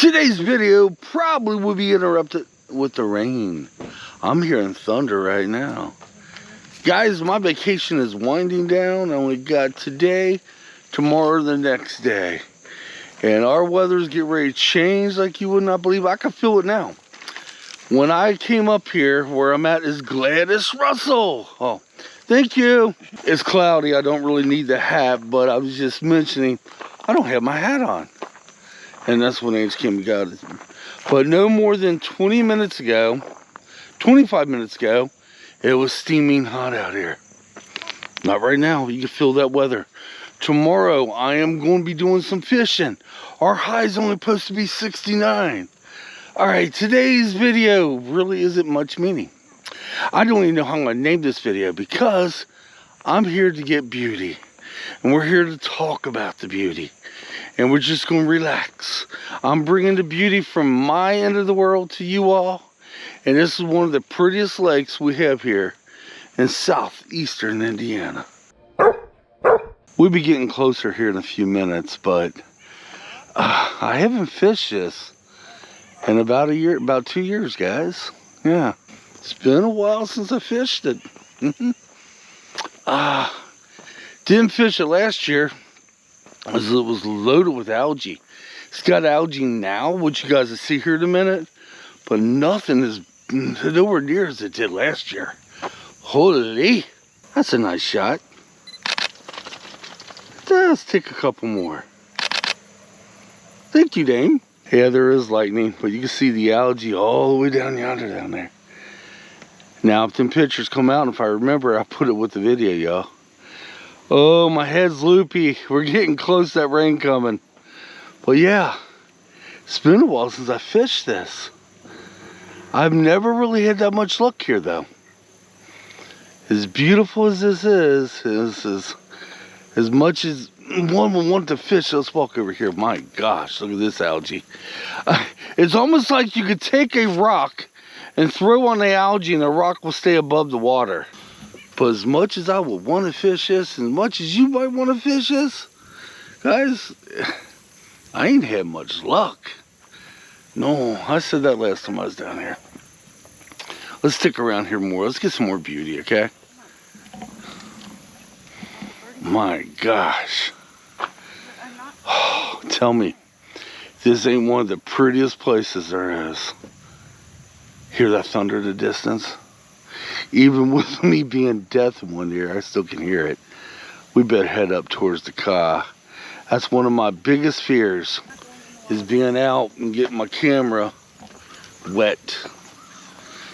Today's video probably will be interrupted with the rain. I'm hearing thunder right now. Guys, my vacation is winding down. I only got today, tomorrow, the next day. And our weather's getting ready to change like you would not believe. I can feel it now. When I came up here, where I'm at is Gladys Russell. Oh, thank you. It's cloudy. I don't really need the hat, but I was just mentioning I don't have my hat on. And that's when Angie came and got it. But no more than 20 minutes ago, 25 minutes ago, it was steaming hot out here. Not right now. You can feel that weather. Tomorrow, I am going to be doing some fishing. Our high is only supposed to be 69. Alright, today's video really isn't much meaning. I don't even know how I'm going to name this video because I'm here to get beauty. And we're here to talk about the beauty. And we're just going to relax. I'm bringing the beauty from my end of the world to you all. And this is one of the prettiest lakes we have here in southeastern Indiana. We'll be getting closer here in a few minutes, but I haven't fished this in about 2 years, guys. Yeah, it's been a while since I fished it. Didn't fish it last year because it was loaded with algae. It's got algae now, which you guys will see here in a minute, but nothing is nowhere near as it did last year. Holy, that's a nice shot. Let's take a couple more. Thank you, Dame. Yeah, there is lightning, but you can see the algae all the way down yonder down there. Now, if them pictures come out, if I remember, I'll put it with the video, y'all. Oh, my head's loopy. We're getting close to that rain coming. But yeah, it's been a while since I fished this. I've never really had that much luck here, though. As beautiful as this is as much as one would want to fish. Let's walk over here. My gosh, look at this algae. It's almost like you could take a rock and throw on the algae and the rock will stay above the water. But as much as I would want to fish this, as much as you might want to fish this, guys, I ain't had much luck. No, I said that last time I was down here. Let's stick around here more. Let's get some more beauty, okay? My gosh. Oh, tell me, this ain't one of the prettiest places there is. Hear that thunder in the distance? Even with me being deaf in one ear, I still can hear it. We better head up towards the car. That's one of my biggest fears, is being out and getting my camera wet.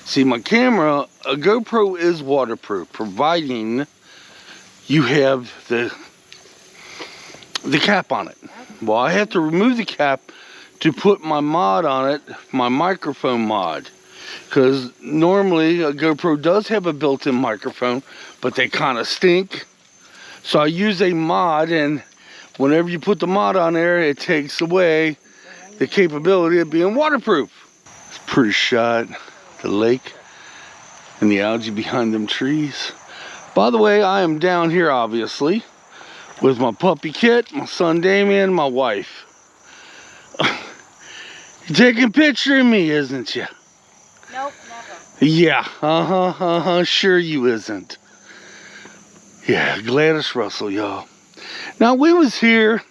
See, my camera, a GoPro is waterproof, providing you have the cap on it. Well, I have to remove the cap to put my mod on it, my microphone mod. Because normally a GoPro does have a built-in microphone, but they kind of stink. So I use a mod, and whenever you put the mod on there, it takes away the capability of being waterproof. It's a pretty shot, the lake and the algae behind them trees. By the way, I am down here, obviously, with my puppy Kitt, my son Damien, my wife. You're taking a picture of me, isn't you? Nope, never. Yeah, sure you isn't. Yeah, Gladys Russell, y'all. Now, we was here,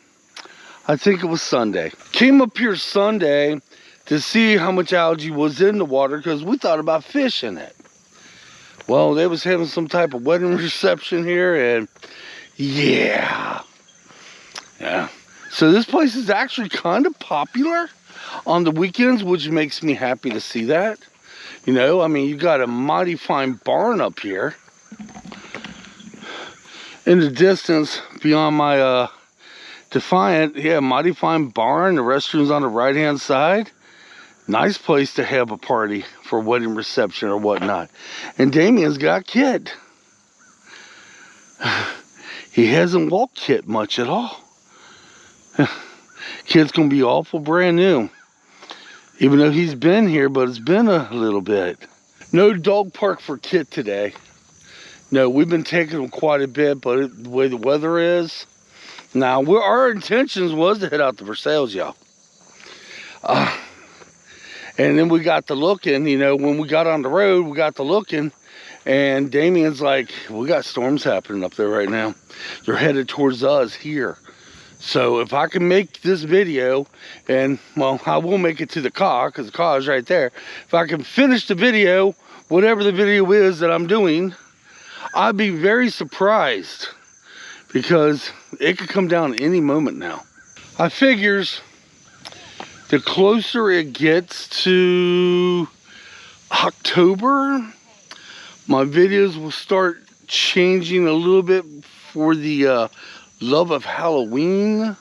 I think it was Sunday. Came up here Sunday to see how much algae was in the water because we thought about fishing it. Well, they was having some type of wedding reception here, and yeah. So this place is actually kind of popular on the weekends, which makes me happy to see that. You know, I mean, you got a mighty fine barn up here. In the distance, beyond my Defiant, yeah, mighty fine barn. The restroom's on the right-hand side. Nice place to have a party for a wedding reception or whatnot. And Damien's got Kitt. He hasn't walked Kitt much at all. Kitt's gonna be awful brand new. Even though he's been here, but it's been a little bit. No dog park for Kitt today. No, we've been taking him quite a bit, but the way the weather is. Now, our intentions was to head out to Versailles, y'all. And then we got to looking, you know, when we got on the road, we got to looking, and Damien's like, we got storms happening up there right now. They're headed towards us here. So if I can make this video, and well, I will make it to the car, because the car is right there. If I can finish the video, whatever the video is that I'm doing, I'd be very surprised, because it could come down any moment now. I figures the closer it gets to October, my videos will start changing a little bit for the love of Halloween.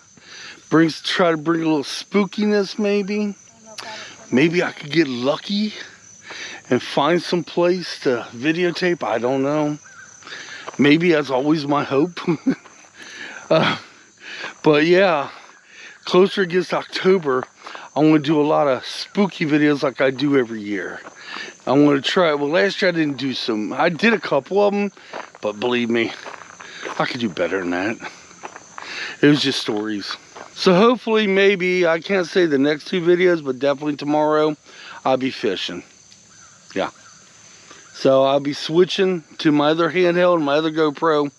Try to bring a little spookiness, maybe. Maybe I could get lucky and find some place to videotape. I don't know. Maybe that's always my hope. But yeah, closer it gets to October, I want to do a lot of spooky videos like I do every year. I want to try, well, last year I didn't do some, I did a couple of them, but believe me, I could do better than that. It was just stories. So hopefully, maybe, I can't say the next 2 videos, but definitely tomorrow, I'll be fishing. Yeah. So I'll be switching to my other handheld and my other GoPro.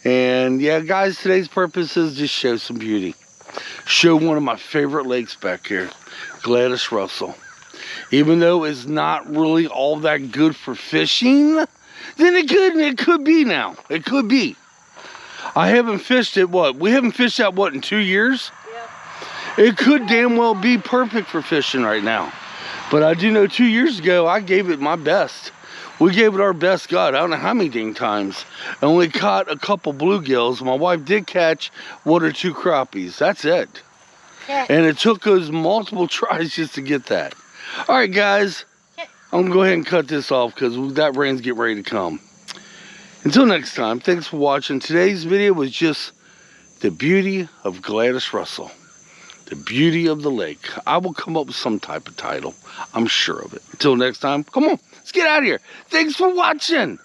And yeah, guys, today's purpose is just show some beauty. Show one of my favorite lakes back here, Gladys Russell. Even though it's not really all that good for fishing, then it could be now. It could be. I haven't fished it, we haven't fished that, in 2 years? Yeah. It could damn well be perfect for fishing right now. But I do know 2 years ago, I gave it my best. We gave it our best God. I don't know how many dang times. I only caught a couple bluegills. My wife did catch 1 or 2 crappies. That's it. Yeah. And it took us multiple tries just to get that. All right, guys. Yeah. I'm going to go ahead and cut this off because that rain's getting ready to come. Until next time, thanks for watching. Today's video was just the beauty of Gladys Russell. The beauty of the lake. I will come up with some type of title. I'm sure of it. Until next time, come on. Let's get out of here. Thanks for watching.